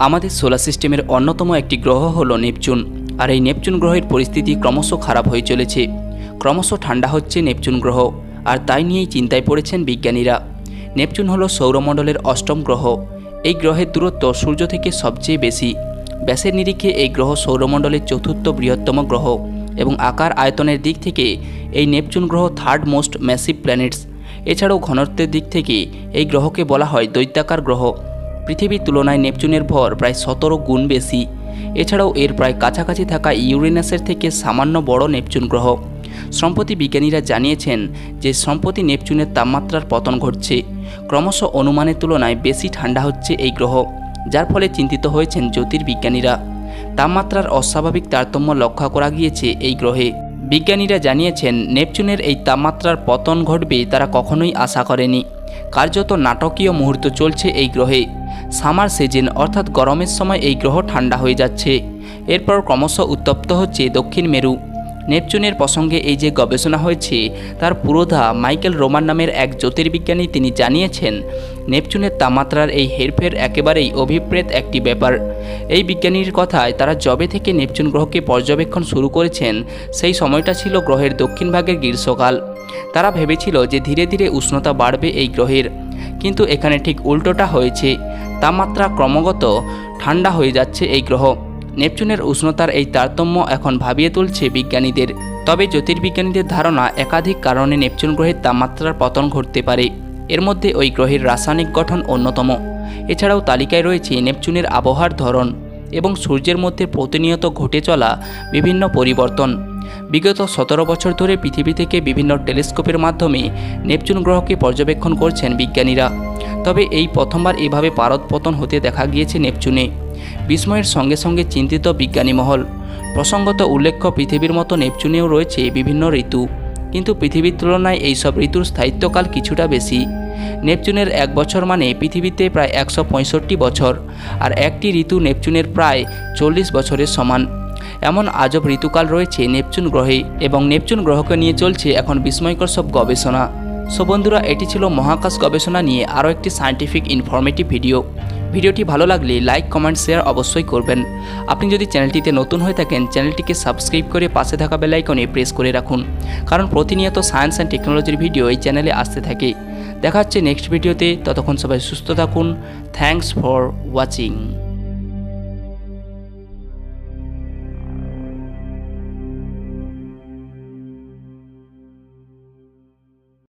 আমাদের সোলার সিস্টেমের অন্যতম একটি গ্রহ হলো নেপচুন। আর এই নেপচুন গ্রহের পরিস্থিতি ক্রমশ খারাপ হয়ে চলেছে। ক্রমশ ঠান্ডা হচ্ছে নেপচুন গ্রহ, আর তাই নিয়েই চিন্তায় পড়েছেন বিজ্ঞানীরা। নেপচুন হলো সৌরমণ্ডলের অষ্টম গ্রহ। এই গ্রহের দূরত্ব সূর্য থেকে সবচেয়ে বেশি। ব্যাসের নিরিখে এই গ্রহ সৌরমণ্ডলের চতুর্থ বৃহত্তম গ্রহ এবং আকার আয়তনের দিক থেকে এই নেপচুন গ্রহ থার্ড মোস্ট ম্যাসিভ প্ল্যানেটস। এছাড়াও ঘনত্বের দিক থেকে এই গ্রহকে বলা হয় দৈত্যাকার গ্রহ। পৃথিবীর তুলনায় নেপচুনের ভর প্রায় 17 গুণ বেশি। এছাড়াও এর প্রায় কাছাকাছি থাকা ইউরেনাসের থেকে সামান্য বড় নেপচুন গ্রহ। সম্প্রতি বিজ্ঞানীরা জানিয়েছেন যে সম্প্রতি নেপচুনের তাপমাত্রার পতন ঘটছে। ক্রমশ অনুমানের তুলনায় বেশি ঠান্ডা হচ্ছে এই গ্রহ, যার ফলে চিন্তিত হয়েছেন জ্যোতির্বিজ্ঞানীরা। তাপমাত্রার অস্বাভাবিক তারতম্য লক্ষ্য করা গিয়েছে এই গ্রহে। বিজ্ঞানীরা জানিয়েছেন নেপচুনের এই তাপমাত্রার পতন ঘটবে তারা কখনোই আশা করেনি। কার্যত নাটকীয় মুহূর্ত চলছে এই গ্রহে। সামার সিজন অর্থাৎ গরমের সময় এই গ্রহ ঠান্ডা হয়ে যাচ্ছে। এরপর ক্রমশ উত্তপ্ত হচ্ছে দক্ষিণ মেরু। নেপচুনের প্রসঙ্গে এই যে গবেষণা হয়েছে তার পুরোধা মাইকেল রোমান নামের এক জ্যোতির্বিজ্ঞানী তিনি জানিয়েছেন নেপচুনের তাপমাত্রার এই হেরফের একেবারেই অভিপ্রেত একটি ব্যাপার। এই বিজ্ঞানীর কথায় তারা যবে থেকে নেপচুন গ্রহকে পর্যবেক্ষণ শুরু করেছেন সেই সময়টা ছিল গ্রহের দক্ষিণ ভাগের গ্রীষ্মকাল। তারা ভেবেছিল যে ধীরে ধীরে উষ্ণতা বাড়বে এই গ্রহের, কিন্তু এখানে ঠিক উল্টোটা হয়েছে। তাপমাত্রা ক্রমাগত ঠান্ডা হয়ে যাচ্ছে এই গ্রহ। নেপচুনের উষ্ণতার এই তারতম্য এখন ভাবিয়ে তুলছে বিজ্ঞানীদের। তবে জ্যোতির্বিজ্ঞানীদের ধারণা একাধিক কারণে নেপচুন গ্রহের তাপমাত্রার পতন ঘটতে পারে। এর মধ্যে ওই গ্রহের রাসায়নিক গঠন অন্যতম। এছাড়াও তালিকায় রয়েছে নেপচুনের আবহাওয়ার ধরন এবং সূর্যের মধ্যে প্রতিনিয়ত ঘটে চলা বিভিন্ন পরিবর্তন। বিগত 17 বছর ধরে পৃথিবী থেকে বিভিন্ন টেলিস্কোপের মাধ্যমে নেপচুন গ্রহকে পর্যবেক্ষণ করছেন বিজ্ঞানীরা। তবে এই প্রথমবার এভাবে পারদপতন হতে দেখা গিয়েছে নেপচুনে। বিস্ময়ের সঙ্গে সঙ্গে চিন্তিত বিজ্ঞানী মহল। প্রসঙ্গত উল্লেখ্য পৃথিবীর মতো নেপচুনেও রয়েছে বিভিন্ন ঋতু, কিন্তু পৃথিবীর তুলনায় এইসব ঋতুর স্থায়িত্বকাল কিছুটা বেশি। নেপচুনের 1 বছর মানে পৃথিবীতে প্রায় 165 বছর, আর একটি ঋতু নেপচুনের প্রায় 40 বছরের সমান। এমন আজব ঋতুকাল রয়েছে নেপচুন গ্রহে, এবং নেপচুন গ্রহকে নিয়ে চলছে এখন বিস্ময়কর সব গবেষণা। সো বন্ধুরা, এটি ছিল মহাকাশ গবেষণা নিয়ে আরও একটি সায়েন্টিফিক ইনফরমেটিভ ভিডিও। ভিডিওটি ভালো লাগলে লাইক, কমেন্ট, শেয়ার অবশ্যই করবেন। আপনি যদি চ্যানেলটিতে নতুন হয়ে থাকেন চ্যানেলটিকে সাবস্ক্রাইব করে পাশে থাকা বেল আইকনে প্রেস করে রাখুন, কারণ প্রতিনিয়ত সায়েন্স অ্যান্ড টেকনোলজির ভিডিও এই চ্যানেলে আসতে থাকে। দেখা হচ্ছে নেক্সট ভিডিওতে। ততক্ষণ সবাই সুস্থ থাকুন। Thanks for watching.